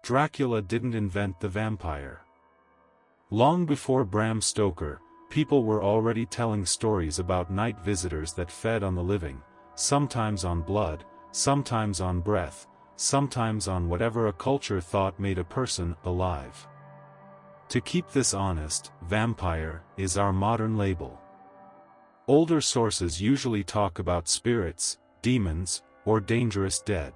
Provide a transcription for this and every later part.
Dracula didn't invent the vampire. Long before Bram Stoker, people were already telling stories about night visitors that fed on the living, sometimes on blood, sometimes on breath, sometimes on whatever a culture thought made a person alive. To keep this honest, vampire is our modern label. Older sources usually talk about spirits, demons, or dangerous dead.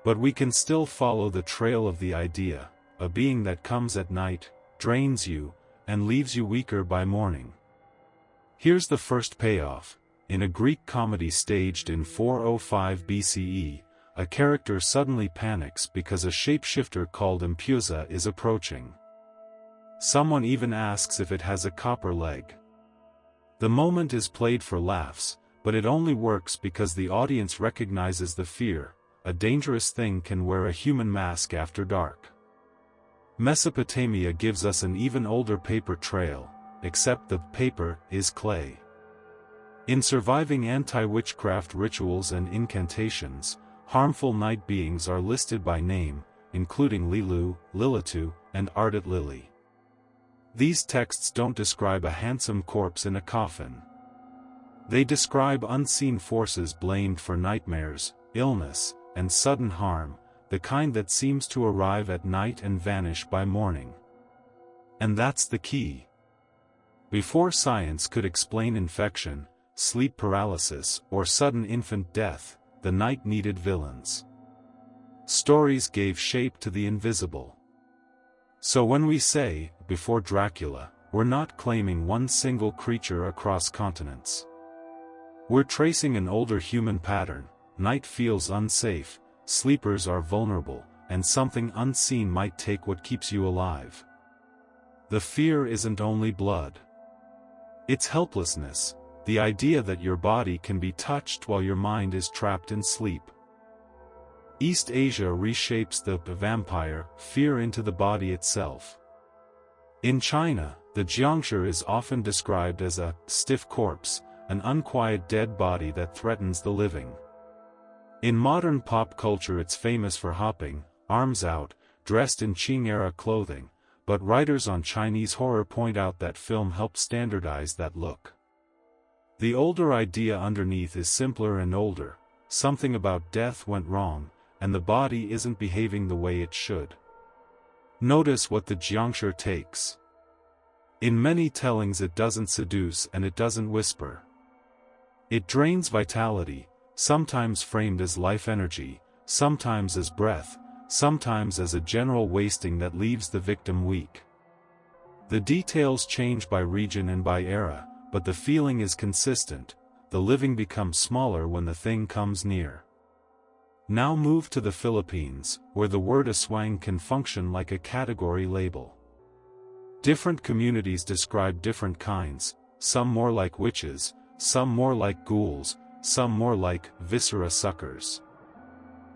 But we can still follow the trail of the idea, a being that comes at night, drains you, and leaves you weaker by morning. Here's the first payoff. In a Greek comedy staged in 405 BCE, a character suddenly panics because a shapeshifter called Empusa is approaching. Someone even asks if it has a copper leg. The moment is played for laughs, but it only works because the audience recognizes the fear. A dangerous thing can wear a human mask after dark. Mesopotamia gives us an even older paper trail, except the paper is clay. In surviving anti-witchcraft rituals and incantations, harmful night beings are listed by name, including Lilu, Lilith, and Ardent Lily. These texts don't describe a handsome corpse in a coffin. They describe unseen forces blamed for nightmares, illness, and sudden harm, the kind that seems to arrive at night and vanish by morning. And that's the key. Before science could explain infection, sleep paralysis, or sudden infant death, the night needed villains. Stories gave shape to the invisible. So when we say, before Dracula, we're not claiming one single creature across continents. We're tracing an older human pattern. Night feels unsafe, sleepers are vulnerable, and something unseen might take what keeps you alive. The fear isn't only blood. It's helplessness, the idea that your body can be touched while your mind is trapped in sleep. East Asia reshapes the vampire fear into the body itself. In China, the jiangshi is often described as a stiff corpse, an unquiet dead body that threatens the living. In modern pop culture it's famous for hopping, arms out, dressed in Qing-era clothing, but writers on Chinese horror point out that film helped standardize that look. The older idea underneath is simpler and older, something about death went wrong, and the body isn't behaving the way it should. Notice what the jiangshi takes. In many tellings it doesn't seduce and it doesn't whisper. It drains vitality, sometimes framed as life energy, sometimes as breath, sometimes as a general wasting that leaves the victim weak. The details change by region and by era, but the feeling is consistent. The living becomes smaller when the thing comes near. Now move to the Philippines, where the word aswang can function like a category label. Different communities describe different kinds, some more like witches, some more like ghouls, some more like viscera suckers.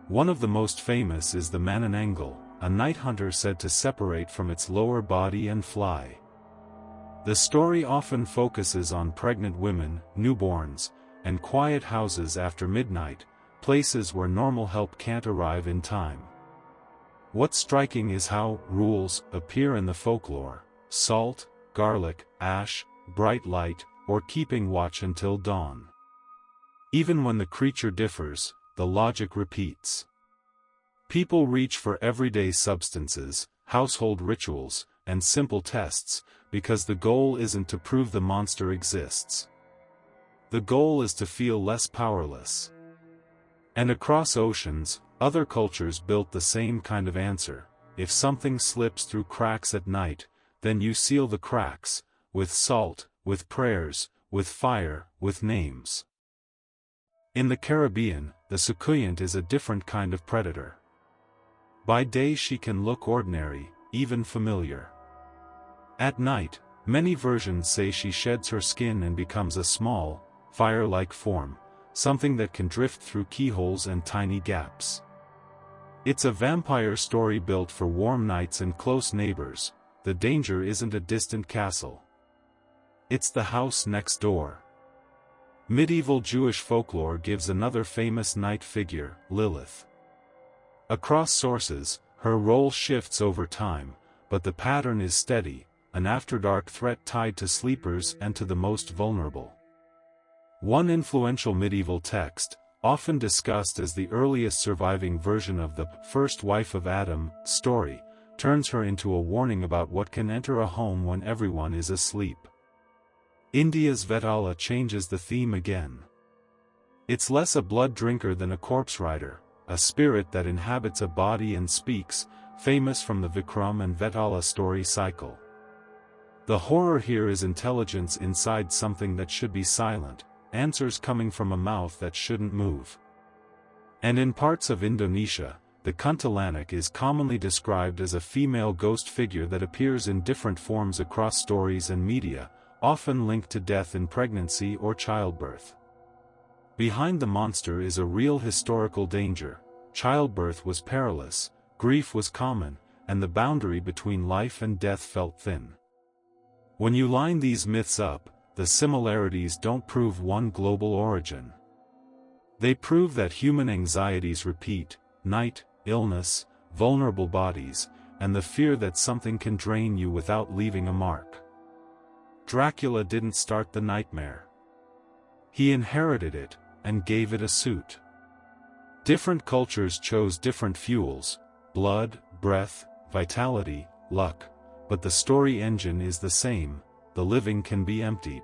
One of the most famous is the manananggal, a night hunter said to separate from its lower body and fly. The story often focuses on pregnant women, newborns, and quiet houses after midnight, places where normal help can't arrive in time. What's striking is how rules appear in the folklore: salt, garlic, ash, bright light, or keeping watch until dawn. Even when the creature differs, the logic repeats. People reach for everyday substances, household rituals, and simple tests, because the goal isn't to prove the monster exists. The goal is to feel less powerless. And across oceans, other cultures built the same kind of answer. If something slips through cracks at night, then you seal the cracks, with salt, with prayers, with fire, with names. In the Caribbean, the soucouyant is a different kind of predator. By day she can look ordinary, even familiar. At night, many versions say she sheds her skin and becomes a small, fire-like form, something that can drift through keyholes and tiny gaps. It's a vampire story built for warm nights and close neighbors. The danger isn't a distant castle. It's the house next door. Medieval Jewish folklore gives another famous night figure, Lilith. Across sources, Her role shifts over time, but the pattern is steady, an after-dark threat tied to sleepers and to the most vulnerable. One influential medieval text, often discussed as the earliest surviving version of the first wife of Adam story, turns her into a warning about what can enter a home when everyone is asleep. India's vetala changes the theme again. It's less a blood drinker than a corpse rider, a spirit that inhabits a body and speaks, famous from the Vikram and Vetala story cycle. The horror here is intelligence inside something that should be silent, answers coming from a mouth that shouldn't move. And in parts of Indonesia, the kuntilanak is commonly described as a female ghost figure that appears in different forms across stories and media, often linked to death in pregnancy or childbirth. Behind the monster is a real historical danger. Childbirth was perilous, grief was common, and the boundary between life and death felt thin. When you line these myths up, the similarities don't prove one global origin. They prove that human anxieties repeat: night, illness, vulnerable bodies, and the fear that something can drain you without leaving a mark. Dracula didn't start the nightmare. He inherited it, and gave it a suit. Different cultures chose different fuels: blood, breath, vitality, luck, but the story engine is the same: the living can be emptied.